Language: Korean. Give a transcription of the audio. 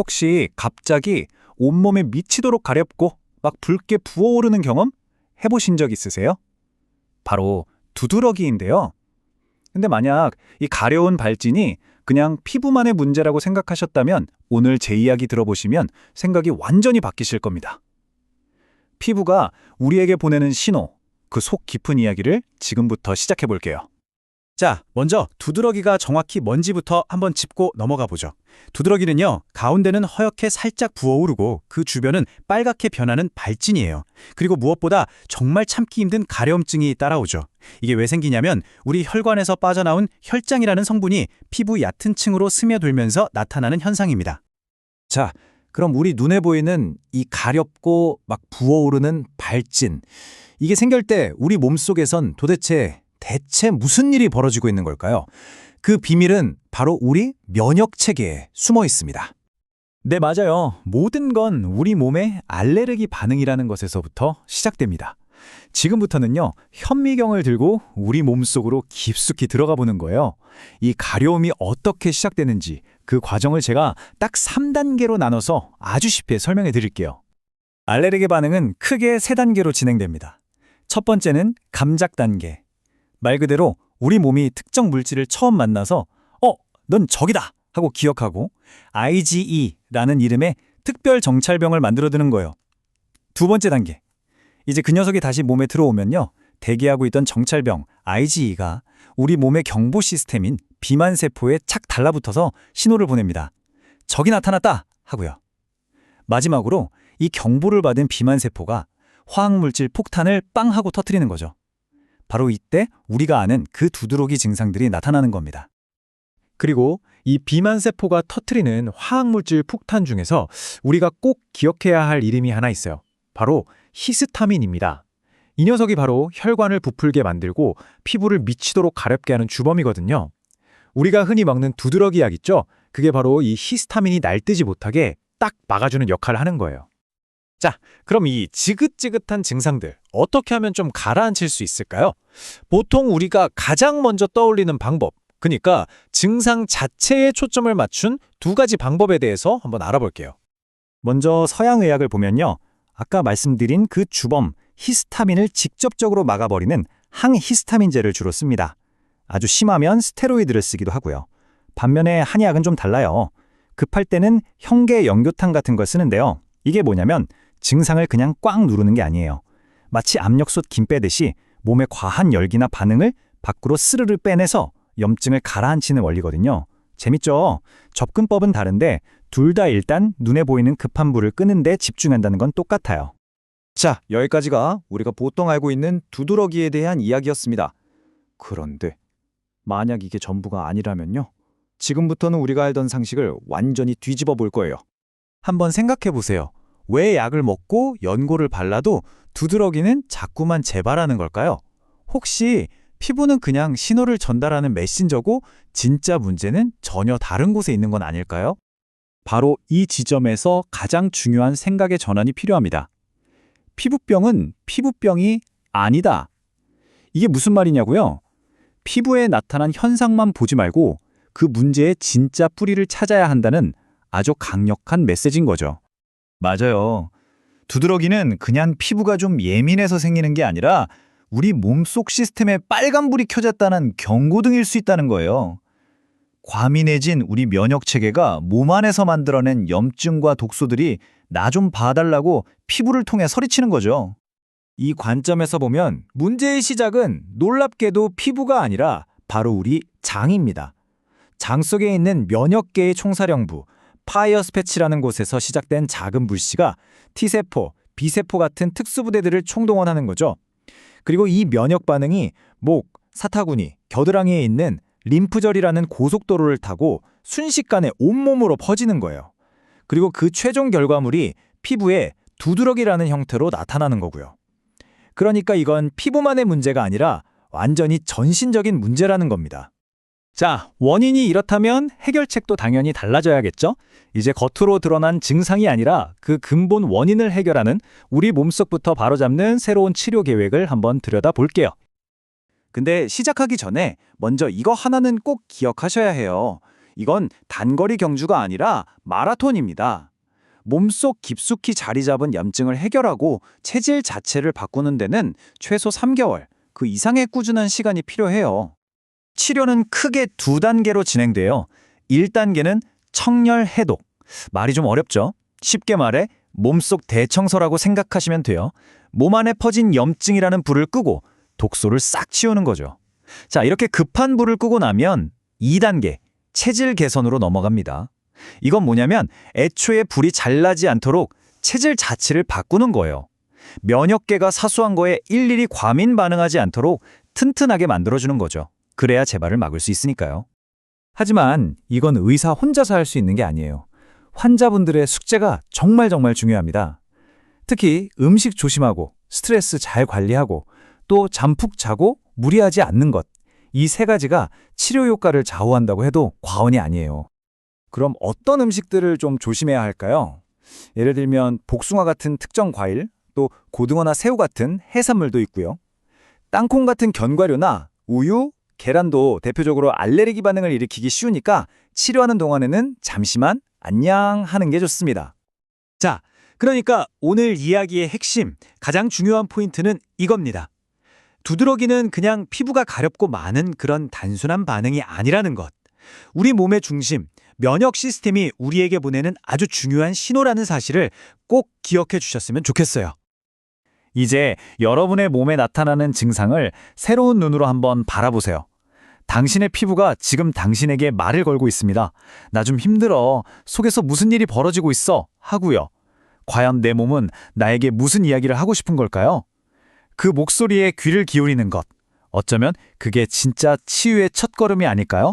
혹시 갑자기 온몸에 미치도록 가렵고 막 붉게 부어오르는 경험 해보신 적 있으세요? 바로 두드러기인데요. 근데 만약 이 가려운 발진이 그냥 피부만의 문제라고 생각하셨다면 오늘 제 이야기 들어보시면 생각이 완전히 바뀌실 겁니다. 피부가 우리에게 보내는 신호, 그 속 깊은 이야기를 지금부터 시작해 볼게요. 자, 먼저 두드러기가 정확히 뭔지부터 한번 짚고 넘어가 보죠. 두드러기는요, 가운데는 허옇게 살짝 부어오르고 그 주변은 빨갛게 변하는 발진이에요. 그리고 무엇보다 정말 참기 힘든 가려움증이 따라오죠. 이게 왜 생기냐면 우리 혈관에서 빠져나온 혈장이라는 성분이 피부 얕은 층으로 스며들면서 나타나는 현상입니다. 자, 그럼 우리 눈에 보이는 이 가렵고 막 부어오르는 발진, 이게 생길 때 우리 몸속에선 대체 무슨 일이 벌어지고 있는 걸까요? 그 비밀은 바로 우리 면역 체계에 숨어 있습니다. 네, 맞아요. 모든 건 우리 몸의 알레르기 반응이라는 것에서부터 시작됩니다. 지금부터는요, 현미경을 들고 우리 몸속으로 깊숙이 들어가 보는 거예요. 이 가려움이 어떻게 시작되는지 그 과정을 제가 딱 3단계로 나눠서 아주 쉽게 설명해 드릴게요. 알레르기 반응은 크게 3단계로 진행됩니다. 첫 번째는 감작 단계. 말 그대로 우리 몸이 특정 물질을 처음 만나서 넌 적이다 하고 기억하고 IgE라는 이름의 특별 정찰병을 만들어두는 거예요. 두 번째 단계. 이제 그 녀석이 다시 몸에 들어오면요. 대기하고 있던 정찰병 IgE가 우리 몸의 경보 시스템인 비만세포에 착 달라붙어서 신호를 보냅니다. 적이 나타났다 하고요. 마지막으로 이 경보를 받은 비만세포가 화학물질 폭탄을 빵 하고 터뜨리는 거죠. 바로 이때 우리가 아는 그 두드러기 증상들이 나타나는 겁니다. 그리고 이 비만세포가 터뜨리는 화학물질 폭탄 중에서 우리가 꼭 기억해야 할 이름이 하나 있어요. 바로 히스타민입니다. 이 녀석이 바로 혈관을 부풀게 만들고 피부를 미치도록 가렵게 하는 주범이거든요. 우리가 흔히 먹는 두드러기 약 있죠? 그게 바로 이 히스타민이 날뛰지 못하게 딱 막아주는 역할을 하는 거예요. 자, 그럼 이 지긋지긋한 증상들 어떻게 하면 좀 가라앉힐 수 있을까요? 보통 우리가 가장 먼저 떠올리는 방법, 그러니까 증상 자체에 초점을 맞춘 2가지 방법에 대해서 한번 알아볼게요. 먼저 서양의학을 보면요. 아까 말씀드린 그 주범 히스타민을 직접적으로 막아버리는 항히스타민제를 주로 씁니다. 아주 심하면 스테로이드를 쓰기도 하고요. 반면에 한의학은 좀 달라요. 급할 때는 형계 연교탕 같은 걸 쓰는데요. 이게 뭐냐면 증상을 그냥 꽉 누르는 게 아니에요. 마치 압력솥 김 빼듯이 몸의 과한 열기나 반응을 밖으로 스르르 빼내서 염증을 가라앉히는 원리거든요. 재밌죠? 접근법은 다른데 둘 다 일단 눈에 보이는 급한 불을 끄는 데 집중한다는 건 똑같아요. 자, 여기까지가 우리가 보통 알고 있는 두드러기에 대한 이야기였습니다. 그런데 만약 이게 전부가 아니라면요. 지금부터는 우리가 알던 상식을 완전히 뒤집어 볼 거예요. 한번 생각해 보세요. 왜 약을 먹고 연고를 발라도 두드러기는 자꾸만 재발하는 걸까요? 혹시 피부는 그냥 신호를 전달하는 메신저고 진짜 문제는 전혀 다른 곳에 있는 건 아닐까요? 바로 이 지점에서 가장 중요한 생각의 전환이 필요합니다. 피부병은 피부병이 아니다. 이게 무슨 말이냐고요? 피부에 나타난 현상만 보지 말고 그 문제의 진짜 뿌리를 찾아야 한다는 아주 강력한 메시지인 거죠. 맞아요. 두드러기는 그냥 피부가 좀 예민해서 생기는 게 아니라 우리 몸속 시스템에 빨간불이 켜졌다는 경고등일 수 있다는 거예요. 과민해진 우리 면역체계가 몸 안에서 만들어낸 염증과 독소들이 나 좀 봐달라고 피부를 통해 소리치는 거죠. 이 관점에서 보면 문제의 시작은 놀랍게도 피부가 아니라 바로 우리 장입니다. 장 속에 있는 면역계의 총사령부, 파이어스패치라는 곳에서 시작된 작은 불씨가 T세포, B세포 같은 특수부대들을 총동원하는 거죠. 그리고 이 면역 반응이 목, 사타구니, 겨드랑이에 있는 림프절이라는 고속도로를 타고 순식간에 온몸으로 퍼지는 거예요. 그리고 그 최종 결과물이 피부에 두드러기라는 형태로 나타나는 거고요. 그러니까 이건 피부만의 문제가 아니라 완전히 전신적인 문제라는 겁니다. 자, 원인이 이렇다면 해결책도 당연히 달라져야겠죠? 이제 겉으로 드러난 증상이 아니라 그 근본 원인을 해결하는 우리 몸속부터 바로잡는 새로운 치료 계획을 한번 들여다볼게요. 근데 시작하기 전에 먼저 이거 하나는 꼭 기억하셔야 해요. 이건 단거리 경주가 아니라 마라톤입니다. 몸속 깊숙이 자리 잡은 염증을 해결하고 체질 자체를 바꾸는 데는 최소 3개월, 그 이상의 꾸준한 시간이 필요해요. 치료는 크게 두 단계로 진행돼요. 1단계는 청열 해독. 말이 좀 어렵죠? 쉽게 말해 몸속 대청소라고 생각하시면 돼요. 몸 안에 퍼진 염증이라는 불을 끄고 독소를 싹 치우는 거죠. 자, 이렇게 급한 불을 끄고 나면 2단계, 체질 개선으로 넘어갑니다. 이건 뭐냐면 애초에 불이 잘 나지 않도록 체질 자체를 바꾸는 거예요. 면역계가 사소한 거에 일일이 과민 반응하지 않도록 튼튼하게 만들어주는 거죠. 그래야 재발을 막을 수 있으니까요. 하지만 이건 의사 혼자서 할 수 있는 게 아니에요. 환자분들의 숙제가 정말 중요합니다. 특히 음식 조심하고 스트레스 잘 관리하고 또 잠 푹 자고 무리하지 않는 것. 이 세 가지가 치료 효과를 좌우한다고 해도 과언이 아니에요. 그럼 어떤 음식들을 좀 조심해야 할까요? 예를 들면 복숭아 같은 특정 과일, 또 고등어나 새우 같은 해산물도 있고요. 땅콩 같은 견과류나 우유, 계란도 대표적으로 알레르기 반응을 일으키기 쉬우니까 치료하는 동안에는 잠시만 안녕 하는 게 좋습니다. 자, 그러니까 오늘 이야기의 핵심, 가장 중요한 포인트는 이겁니다. 두드러기는 그냥 피부가 가렵고 마는 그런 단순한 반응이 아니라는 것. 우리 몸의 중심, 면역 시스템이 우리에게 보내는 아주 중요한 신호라는 사실을 꼭 기억해 주셨으면 좋겠어요. 이제 여러분의 몸에 나타나는 증상을 새로운 눈으로 한번 바라보세요. 당신의 피부가 지금 당신에게 말을 걸고 있습니다. 나 좀 힘들어. 속에서 무슨 일이 벌어지고 있어. 하고요. 과연 내 몸은 나에게 무슨 이야기를 하고 싶은 걸까요? 그 목소리에 귀를 기울이는 것. 어쩌면 그게 진짜 치유의 첫걸음이 아닐까요?